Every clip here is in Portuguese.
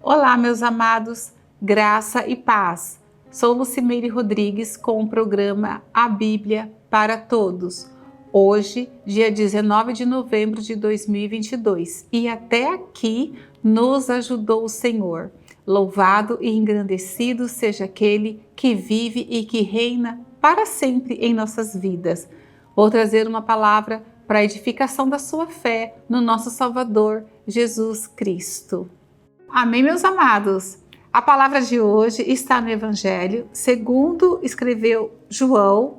Olá, meus amados, graça e paz. Sou Lucimeire Rodrigues com o programa A Bíblia para Todos. Hoje, dia 19 de novembro de 2022, e até aqui nos ajudou o Senhor. Louvado e engrandecido seja aquele que vive e que reina para sempre em nossas vidas. Vou trazer uma palavra para a edificação da sua fé no nosso Salvador, Jesus Cristo. Amém, meus amados? A palavra de hoje está no Evangelho, segundo escreveu João,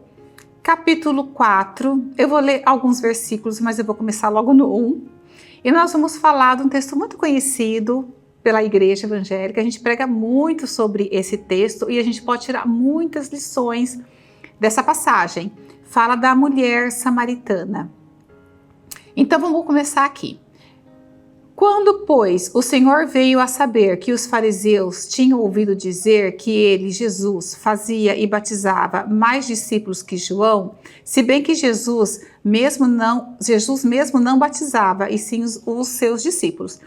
capítulo 4. Eu vou ler alguns versículos, mas eu vou começar logo no 1. E nós vamos falar de um texto muito conhecido pela igreja evangélica. A gente prega muito sobre esse texto e a gente pode tirar muitas lições dessa passagem. Fala da mulher samaritana. Então vamos começar aqui. Quando, pois, o Senhor veio a saber que os fariseus tinham ouvido dizer que ele, Jesus, fazia e batizava mais discípulos que João, se bem que Jesus mesmo não batizava, e sim os seus discípulos.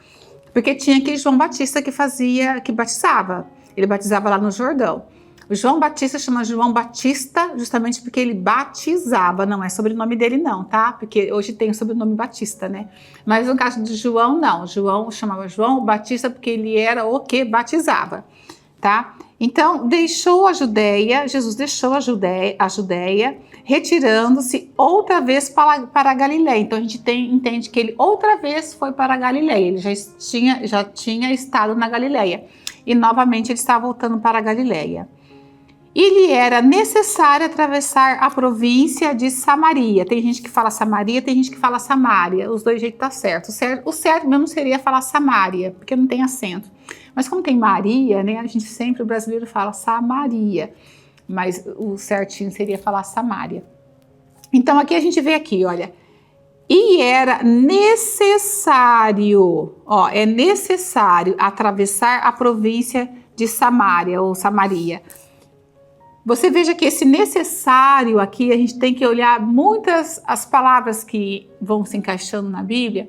Porque tinha aquele João Batista que batizava. Ele batizava lá no Jordão. O João Batista chama João Batista justamente porque ele batizava, não é sobrenome dele não, tá? Porque hoje tem o sobrenome Batista, né? Mas no caso de João, não. João chamava João Batista porque ele era o que batizava, tá? Então, Jesus deixou a Judéia, retirando-se outra vez para a Galileia. Então, a gente entende que ele outra vez foi para a Galileia. Ele já tinha estado na Galileia. E novamente ele está voltando para a Galileia. E lhe era necessário atravessar a província de Samaria. Tem gente que fala Samaria, tem gente que fala Samária. Os dois jeitos tá certo. O certo mesmo seria falar Samária, porque não tem acento. Mas como tem Maria, né? O brasileiro fala Samaria. Mas o certinho seria falar Samária. Então aqui a gente vê aqui, olha. E era necessário, é necessário atravessar a província de Samaria ou Samaria. Você veja que esse necessário aqui, a gente tem que olhar muitas as palavras que vão se encaixando na Bíblia,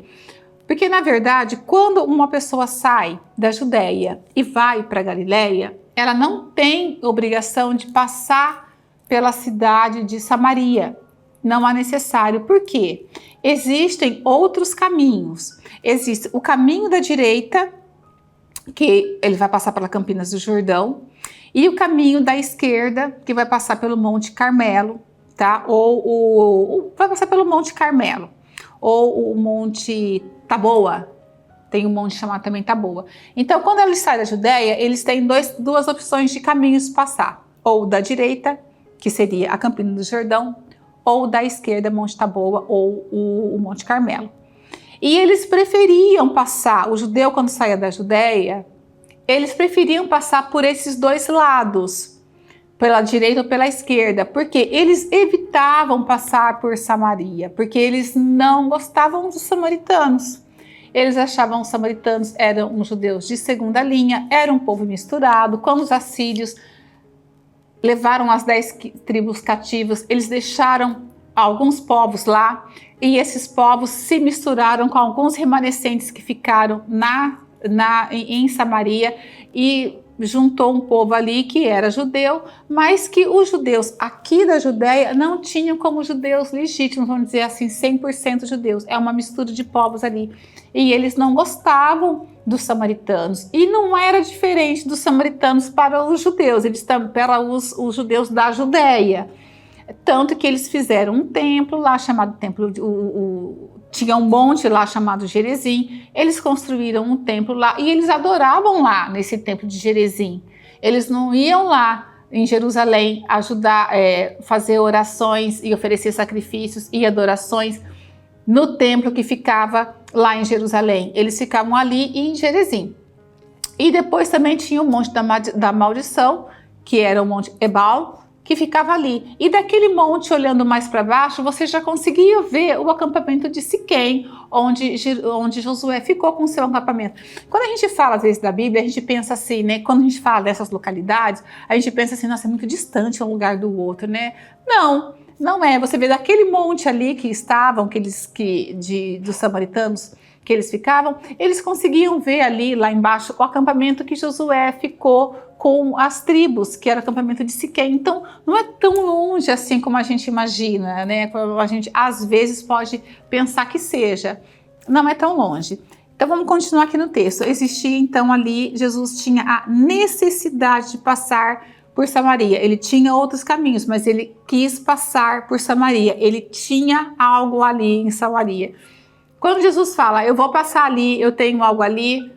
porque na verdade, quando uma pessoa sai da Judéia e vai para Galileia, ela não tem obrigação de passar pela cidade de Samaria. Não há necessário. Por quê? Existem outros caminhos. Existe o caminho da direita, que ele vai passar pela Campinas do Jordão, e o caminho da esquerda, que vai passar pelo Monte Carmelo, tá? Vai passar pelo Monte Carmelo, ou o Monte Taboa, tem um monte chamado também Taboa. Então, quando eles saem da Judéia, eles têm duas opções de caminhos passar, ou da direita, que seria a Campina do Jordão, ou da esquerda, Monte Taboa, ou o Monte Carmelo. E eles preferiam passar, o judeu quando saía da Judéia, eles preferiam passar por esses dois lados, pela direita ou pela esquerda, porque eles evitavam passar por Samaria, porque eles não gostavam dos samaritanos. Eles achavam que os samaritanos eram judeus de segunda linha, era um povo misturado. Quando os assírios levaram as 10 tribos cativas, eles deixaram alguns povos lá, e esses povos se misturaram com alguns remanescentes que ficaram em Samaria, e juntou um povo ali que era judeu, mas que os judeus aqui da Judéia não tinham como judeus legítimos, vamos dizer assim, 100% judeus. É uma mistura de povos ali. E eles não gostavam dos samaritanos. E não era diferente dos samaritanos para os judeus, para os judeus da Judéia. Tanto que eles fizeram um templo lá chamado templo, tinha um monte lá chamado Gerezim. Eles construíram um templo lá e eles adoravam lá nesse templo de Gerezim. Eles não iam lá em Jerusalém ajudar, fazer orações e oferecer sacrifícios e adorações no templo que ficava lá em Jerusalém. Eles ficavam ali em Gerezim. E depois também tinha o monte da maldição, que era o monte Ebal, que ficava ali. E daquele monte, olhando mais para baixo, você já conseguia ver o acampamento de Siquém, onde Josué ficou com o seu acampamento. Quando a gente fala, às vezes, da Bíblia, a gente pensa assim, né? Quando a gente fala dessas localidades, a gente pensa assim, nossa, é muito distante um lugar do outro, né? Não é. Você vê daquele monte ali que estavam, dos samaritanos, que eles ficavam, eles conseguiam ver ali, lá embaixo, o acampamento que Josué ficou com as tribos, que era o acampamento de Siquém. Então, não é tão longe assim como a gente imagina, né? Como a gente às vezes pode pensar que seja. Não é tão longe. Então, vamos continuar aqui no texto. Existia, então, ali, Jesus tinha a necessidade de passar por Samaria. Ele tinha outros caminhos, mas ele quis passar por Samaria. Ele tinha algo ali em Samaria. Quando Jesus fala, eu vou passar ali, eu tenho algo ali,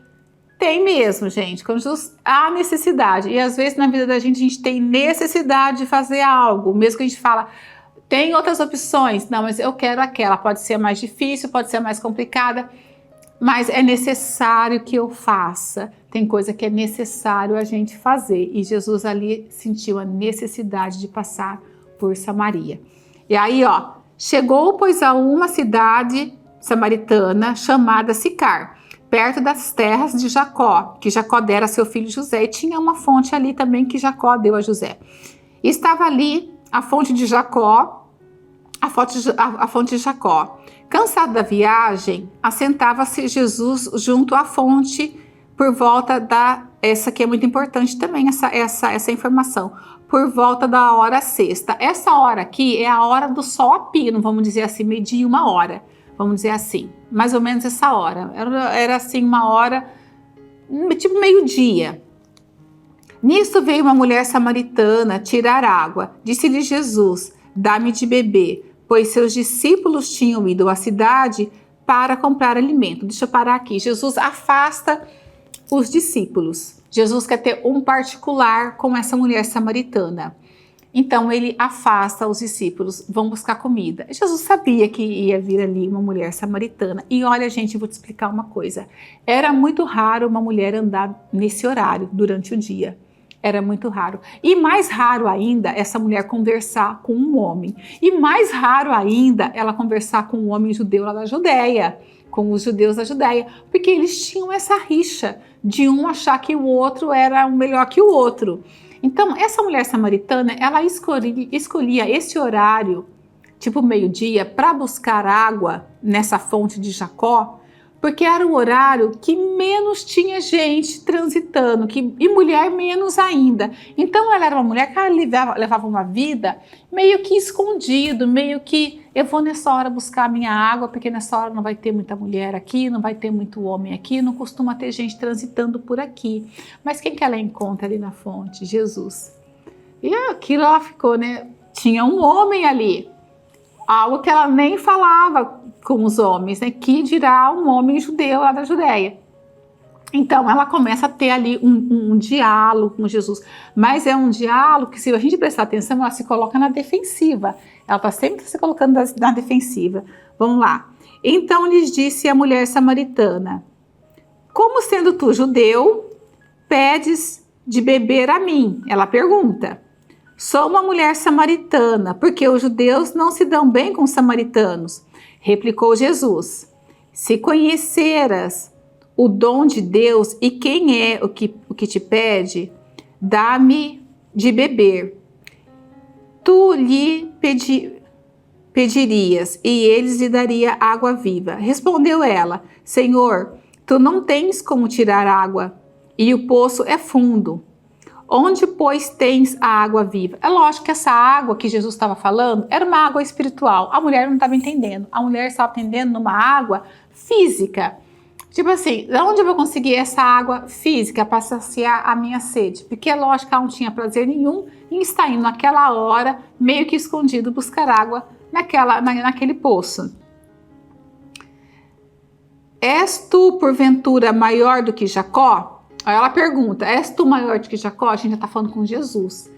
tem mesmo, gente. Quando Jesus há necessidade, e às vezes na vida da gente a gente tem necessidade de fazer algo, mesmo que a gente fala, tem outras opções, não, mas eu quero aquela, pode ser mais difícil, pode ser mais complicada, mas é necessário que eu faça. Tem coisa que é necessário a gente fazer. E Jesus ali sentiu a necessidade de passar por Samaria. E aí, ó, chegou, pois, a uma cidade samaritana chamada Sicar, perto das terras de Jacó, que Jacó dera a seu filho José. E tinha uma fonte ali também que Jacó deu a José. E estava ali a fonte de Jacó, a fonte de Jacó. Cansado da viagem, assentava-se Jesus junto à fonte por volta da... Essa aqui é muito importante também, essa informação. Por volta da hora sexta. Essa hora aqui é a hora do sol a pino, vamos dizer assim, 12:00. Vamos dizer assim, mais ou menos essa hora. Era assim uma hora, tipo meio-dia. Nisso veio uma mulher samaritana tirar água. Disse-lhe Jesus, dá-me de beber. Pois seus discípulos tinham ido à cidade para comprar alimento. Deixa eu parar aqui. Jesus afasta os discípulos. Jesus quer ter um particular com essa mulher samaritana. Então ele afasta os discípulos, vão buscar comida. Jesus sabia que ia vir ali uma mulher samaritana. E olha, gente, eu vou te explicar uma coisa. Era muito raro uma mulher andar nesse horário durante o dia. Era muito raro. E mais raro ainda, essa mulher conversar com um homem. E mais raro ainda, ela conversar com um homem judeu lá da Judéia, com os judeus da Judéia, porque eles tinham essa rixa de um achar que o outro era melhor que o outro. Então, essa mulher samaritana, ela escolhia esse horário, tipo meio-dia, para buscar água nessa fonte de Jacó, porque era o horário que menos tinha gente transitando, e mulher menos ainda. Então ela era uma mulher que levava uma vida meio que escondido, meio que eu vou nessa hora buscar a minha água, porque nessa hora não vai ter muita mulher aqui, não vai ter muito homem aqui, não costuma ter gente transitando por aqui. Mas quem que ela encontra ali na fonte? Jesus. E aquilo ela ficou, né? Tinha um homem ali, algo que ela nem falava com os homens, né? Que dirá um homem judeu lá da Judéia. Então ela começa a ter ali um diálogo com Jesus, mas é um diálogo que, se a gente prestar atenção, ela se coloca na defensiva. Ela está sempre se colocando na defensiva. Vamos lá. Então lhes disse a mulher samaritana, como sendo tu judeu, pedes de beber a mim? Ela pergunta. Sou uma mulher samaritana, porque os judeus não se dão bem com os samaritanos. Replicou Jesus, se conheceras o dom de Deus e quem é o que te pede, dá-me de beber. Tu lhe pedirias e eles lhe daria água viva. Respondeu ela, Senhor, tu não tens como tirar água e o poço é fundo. Onde, pois, tens a água viva? É lógico que essa água que Jesus estava falando era uma água espiritual. A mulher não estava entendendo. A mulher estava entendendo numa água física. Tipo assim, de onde eu vou conseguir essa água física para saciar a minha sede? Porque é lógico que ela não tinha prazer nenhum em estar indo naquela hora, meio que escondido, buscar água naquele poço. És tu, porventura, maior do que Jacó? Aí ela pergunta, és tu maior do que Jacó? A gente já está falando com Jesus.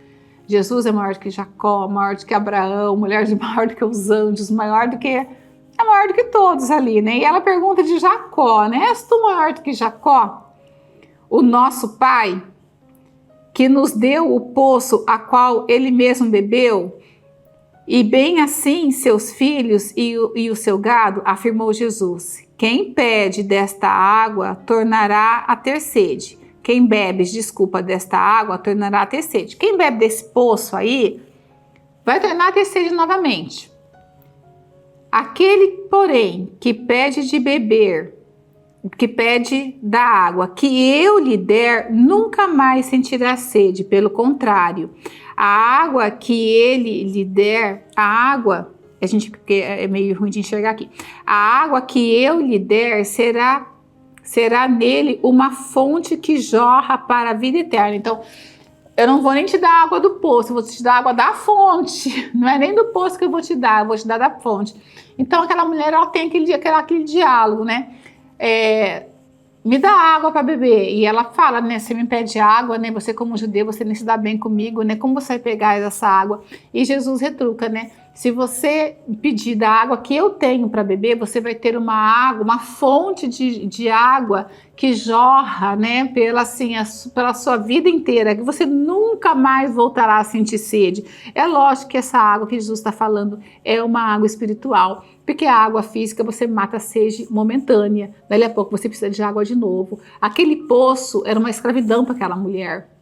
Jesus é maior do que Jacó, maior do que Abraão, maior do que os anjos, maior do que todos ali, né? E ela pergunta de Jacó, né? És tu maior do que Jacó? O nosso pai, que nos deu o poço a qual ele mesmo bebeu, e bem assim seus filhos e o seu gado, afirmou Jesus. Quem pede desta água tornará a ter sede. Quem bebe, desta água tornará a ter sede. Quem bebe desse poço aí vai tornar a ter sede novamente. Aquele, porém, que pede de beber que pede da água que eu lhe der, nunca mais sentirá sede. Pelo contrário, a água que ele lhe der, a água, porque é meio ruim de enxergar aqui, a água que eu lhe der será nele uma fonte que jorra para a vida eterna. Então, eu não vou nem te dar água do poço, eu vou te dar água da fonte. Não é nem do poço que eu vou te dar, eu vou te dar da fonte. Então, aquela mulher, ela tem aquele diálogo, né? Me dá água para beber. E ela fala, né? Você me pede água, né? Você como judeu, você nem se dá bem comigo, né? Como você vai pegar essa água? E Jesus retruca, né? Se você pedir da água que eu tenho para beber, você vai ter uma fonte de água que jorra, né? Pela sua vida inteira, que você nunca mais voltará a sentir sede. É lógico que essa água que Jesus está falando é uma água espiritual, porque a água física você mata a sede momentânea, dali a pouco você precisa de água de novo. Aquele poço era uma escravidão para aquela mulher.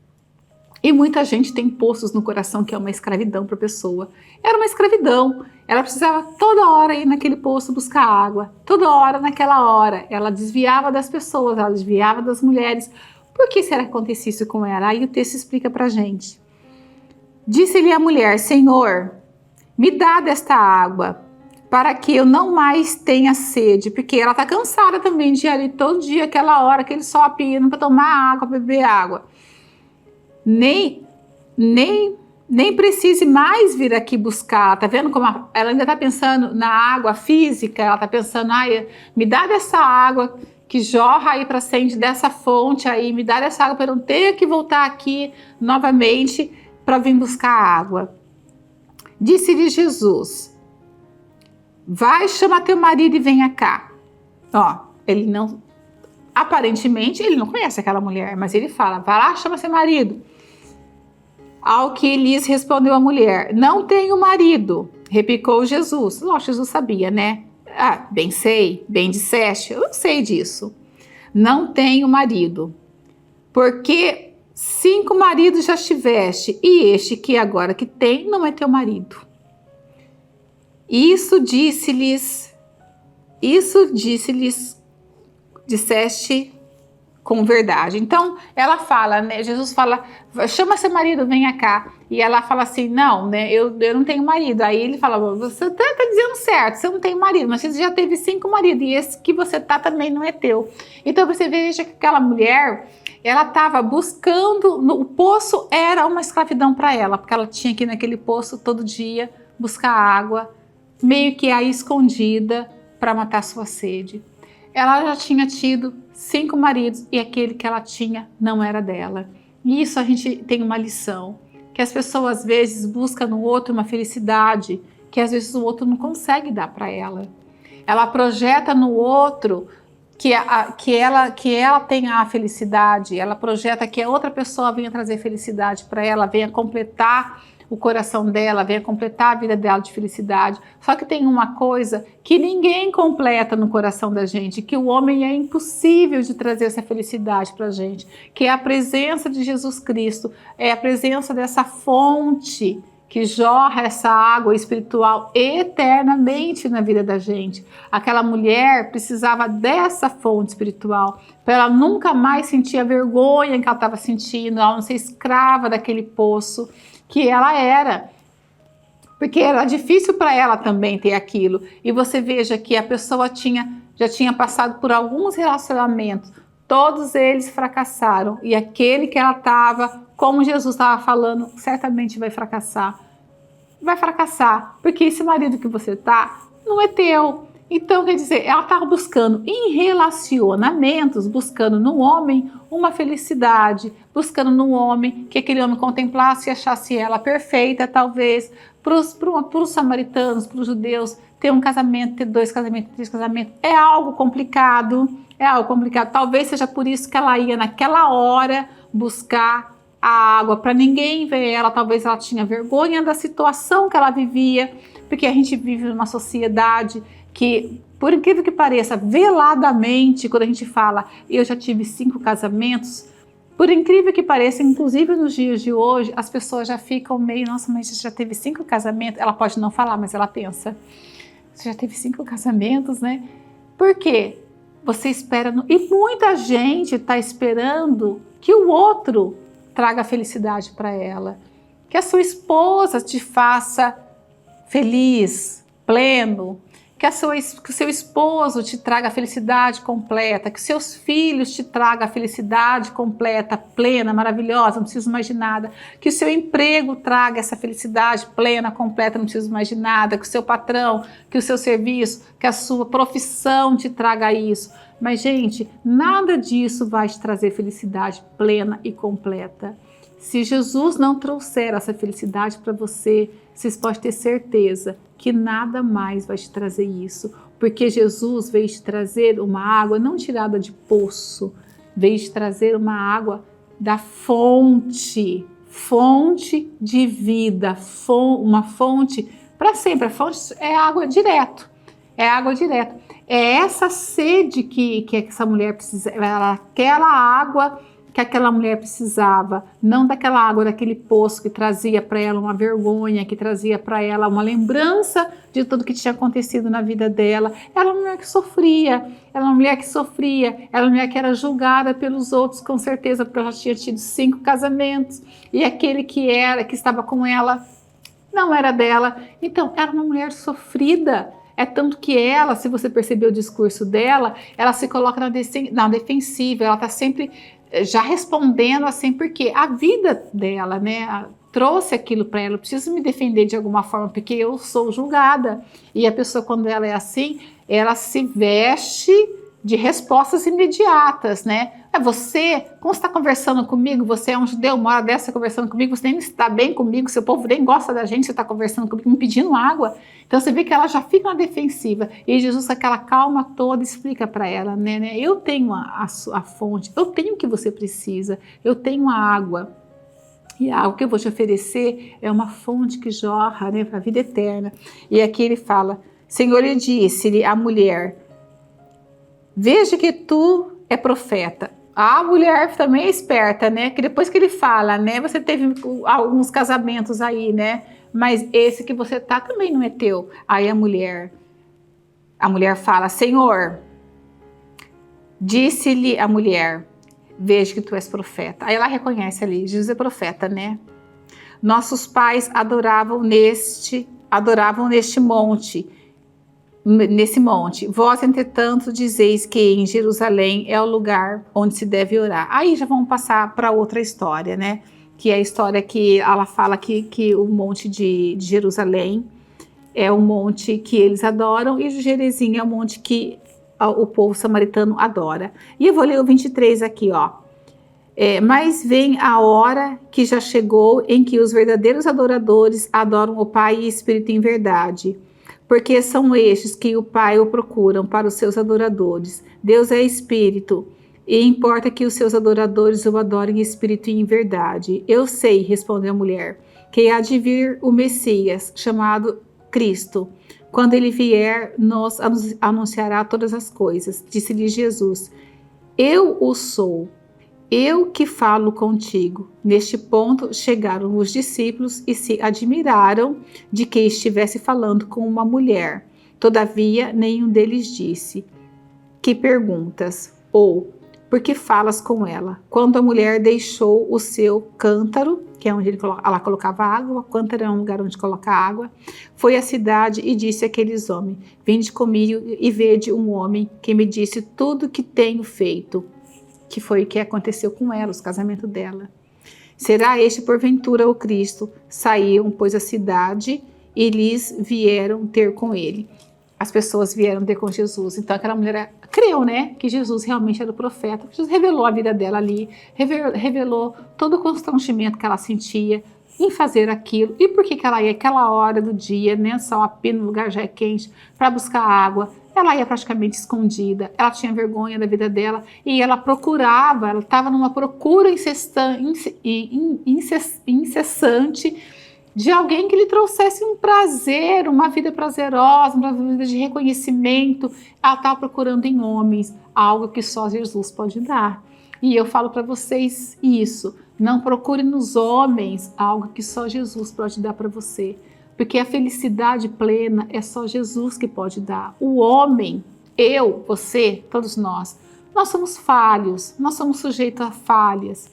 E muita gente tem poços no coração que é uma escravidão para a pessoa. Era uma escravidão. Ela precisava toda hora ir naquele poço buscar água. Toda hora, naquela hora. Ela desviava das pessoas, ela desviava das mulheres. Por que será que acontecia isso com ela? Aí o texto explica para a gente. Disse-lhe a mulher, Senhor, me dá desta água, para que eu não mais tenha sede. Porque ela está cansada também de ir ali todo dia, aquela hora, aquele sol pino para tomar água, para beber água. Nem precise mais vir aqui buscar. Tá vendo como ela ainda está pensando na água física? Ela está pensando, me dá dessa água que jorra aí para frente, dessa fonte aí, me dá dessa água para eu não ter que voltar aqui novamente para vir buscar água. Disse-lhe Jesus, vai, chama teu marido e venha cá. Aparentemente ele não conhece aquela mulher, mas ele fala, vai lá, chama seu marido. Ao que lhes respondeu a mulher, não tenho marido, replicou Jesus. Lógico, Jesus sabia, né? Bem sei, bem disseste, eu sei disso. Não tenho marido, porque 5 maridos já tiveste, e este que agora que tem não é teu marido. Isso disse-lhes, disseste com verdade. Então, ela fala, né? Jesus fala, chama seu marido, venha cá. E ela fala assim, não, né? Eu não tenho marido. Aí ele fala, você tá dizendo certo, você não tem marido, mas você já teve 5 maridos, e esse que você tá também não é teu. Então, você veja que aquela mulher, ela estava buscando, o poço era uma escravidão para ela, porque ela tinha que ir naquele poço todo dia, buscar água, meio que aí escondida, para matar sua sede. Ela já tinha tido 5 maridos e aquele que ela tinha não era dela. E isso a gente tem uma lição, que as pessoas às vezes buscam no outro uma felicidade que às vezes o outro não consegue dar para ela. Ela projeta no outro que ela tenha a felicidade, ela projeta que a outra pessoa venha trazer felicidade para ela, venha completar o coração dela, venha completar a vida dela de felicidade. Só que tem uma coisa que ninguém completa no coração da gente, que o homem é impossível de trazer essa felicidade para a gente, que é a presença de Jesus Cristo, é a presença dessa fonte que jorra essa água espiritual eternamente na vida da gente. Aquela mulher precisava dessa fonte espiritual, para ela nunca mais sentir a vergonha que ela estava sentindo, ela não ser escrava daquele poço que ela era, porque era difícil para ela também ter aquilo. E você veja que a pessoa já tinha passado por alguns relacionamentos, todos eles fracassaram, e aquele que ela estava, como Jesus estava falando, certamente vai fracassar. Vai fracassar, porque esse marido que você tá não é teu. Então, quer dizer, ela estava buscando em relacionamentos, buscando no homem uma felicidade, buscando no homem que aquele homem contemplasse e achasse ela perfeita, talvez. Para os samaritanos, para os judeus, ter um casamento, ter 2 casamentos, 3 casamentos, é algo complicado, Talvez seja por isso que ela ia naquela hora buscar a água, para ninguém ver ela. Talvez ela tinha vergonha da situação que ela vivia, porque a gente vive numa sociedade que, por incrível que pareça, veladamente, quando a gente fala, eu já tive 5 casamentos, por incrível que pareça, inclusive nos dias de hoje, as pessoas já ficam meio, nossa, mas você já teve 5 casamentos? Ela pode não falar, mas ela pensa, você já teve 5 casamentos, né? Por quê? você espera, e muita gente está esperando que o outro traga felicidade para ela, que a sua esposa te faça feliz, pleno, que o seu esposo te traga a felicidade completa, que seus filhos te tragam a felicidade completa, plena, maravilhosa, não preciso mais de nada, que o seu emprego traga essa felicidade plena, completa, não preciso mais de nada, que o seu patrão, que o seu serviço, que a sua profissão te traga isso. Mas, gente, nada disso vai te trazer felicidade plena e completa. Se Jesus não trouxer essa felicidade para você, vocês podem ter certeza que nada mais vai te trazer isso, porque Jesus veio te trazer uma água não tirada de poço, veio te trazer uma água da fonte, fonte de vida, uma fonte para sempre. A fonte é água direto, é água direto. É essa sede que essa mulher precisa, aquela água que aquela mulher precisava, não daquela água, daquele poço que trazia para ela uma vergonha, que trazia para ela uma lembrança de tudo que tinha acontecido na vida dela. Ela era uma mulher que sofria, era uma mulher que era julgada pelos outros, com certeza, porque ela tinha tido 5 casamentos, e aquele que estava com ela, não era dela. Então, era uma mulher sofrida. É tanto que ela, se você perceber o discurso dela, ela se coloca na defensiva, ela está sempre já respondendo assim, porque a vida dela, né, trouxe aquilo para ela. Eu preciso me defender de alguma forma, porque eu sou julgada. E a pessoa, quando ela é assim, ela se veste de respostas imediatas, né? Você, como está conversando comigo, você é um judeu, uma hora dessa conversando comigo, você nem está bem comigo, seu povo nem gosta da gente, você está conversando comigo, me pedindo água. Então você vê que ela já fica na defensiva, e Jesus, com aquela calma toda, explica para ela, né? Eu tenho a fonte, eu tenho o que você precisa, eu tenho a água, e a água que eu vou te oferecer é uma fonte que jorra, né, para a vida eterna. E aqui ele fala, Senhor, lhe disse-lhe a mulher, veja que tu é profeta. A mulher também é esperta, né? Que depois que ele fala, né? Você teve alguns casamentos aí, né? Mas esse que você tá também não é teu. Aí a mulher fala, Senhor, disse-lhe a mulher, veja que tu és profeta. Aí ela reconhece ali, Jesus é profeta, né? Nossos pais adoravam neste monte. Nesse monte, vós entretanto dizeis que em Jerusalém é o lugar onde se deve orar. Aí já vamos passar para outra história, né? Que é a história que ela fala que o monte de Jerusalém é o monte que eles adoram e o Gerizim é o monte que o povo samaritano adora. E eu vou ler o 23 aqui, ó. Mas vem a hora que já chegou em que os verdadeiros adoradores adoram o Pai e Espírito em verdade. Porque são estes que o Pai o procuram para os seus adoradores. Deus é Espírito, e importa que os seus adoradores o adorem em Espírito e em verdade. Eu sei, respondeu a mulher, que há de vir o Messias, chamado Cristo. Quando ele vier, nos anunciará todas as coisas. Disse-lhe Jesus, eu o sou. Eu que falo contigo. Neste ponto chegaram os discípulos e se admiraram de que estivesse falando com uma mulher. Todavia, nenhum deles disse, que perguntas? Ou, por que falas com ela? Quando a mulher deixou o seu cântaro, que é onde ela colocava água, o cântaro é um lugar onde coloca água, foi à cidade e disse àqueles homens, vinde comigo e vede um homem que me disse tudo que tenho feito. Que foi o que aconteceu com ela, os casamentos dela. Será este porventura o Cristo? Saíram, pois, a cidade e lhes vieram ter com ele. As pessoas vieram ter com Jesus. Então aquela mulher creu, né, que Jesus realmente era o profeta. Jesus revelou a vida dela ali, revelou todo o constrangimento que ela sentia em fazer aquilo. E por que ela ia aquela hora do dia, né, sol a pino, o lugar já é quente, para buscar água? Ela ia praticamente escondida, ela tinha vergonha da vida dela e ela procurava, ela estava numa procura incessante de alguém que lhe trouxesse um prazer, uma vida prazerosa, uma vida de reconhecimento. Ela estava procurando em homens algo que só Jesus pode dar. E eu falo para vocês isso, não procure nos homens algo que só Jesus pode dar para você. Porque a felicidade plena é só Jesus que pode dar. O homem Eu, você, todos nós somos falhos, nós somos sujeitos a falhas.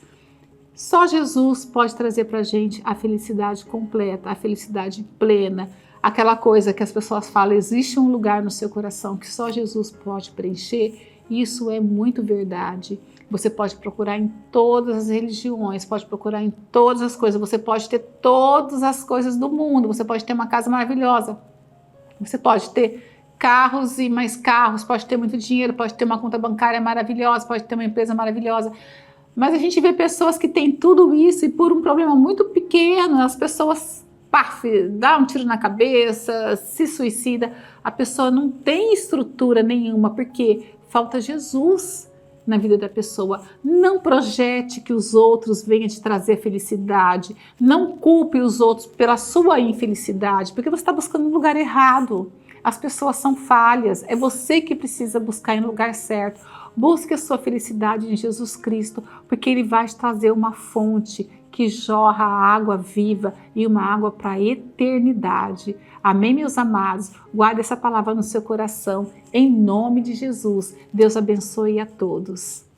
Só Jesus pode trazer para a gente a felicidade completa, a felicidade plena, aquela coisa que as pessoas falam, existe um lugar no seu coração que só Jesus pode preencher. Isso é muito verdade. Você pode procurar em todas as religiões, pode procurar em todas as coisas, você pode ter todas as coisas do mundo, você pode ter uma casa maravilhosa, você pode ter carros e mais carros, pode ter muito dinheiro, pode ter uma conta bancária maravilhosa, pode ter uma empresa maravilhosa. Mas a gente vê pessoas que têm tudo isso e por um problema muito pequeno, as pessoas, paf, dá um tiro na cabeça, se suicida. A pessoa não tem estrutura nenhuma, porque falta Jesus na vida da pessoa. Não projete que os outros venham te trazer felicidade. Não culpe os outros pela sua infelicidade, porque você está buscando um lugar errado. As pessoas são falhas, é você que precisa buscar em lugar certo. Busque a sua felicidade em Jesus Cristo, porque Ele vai te trazer uma fonte que jorra água viva e uma água para a eternidade. Amém, meus amados? Guarde essa palavra no seu coração, em nome de Jesus. Deus abençoe a todos.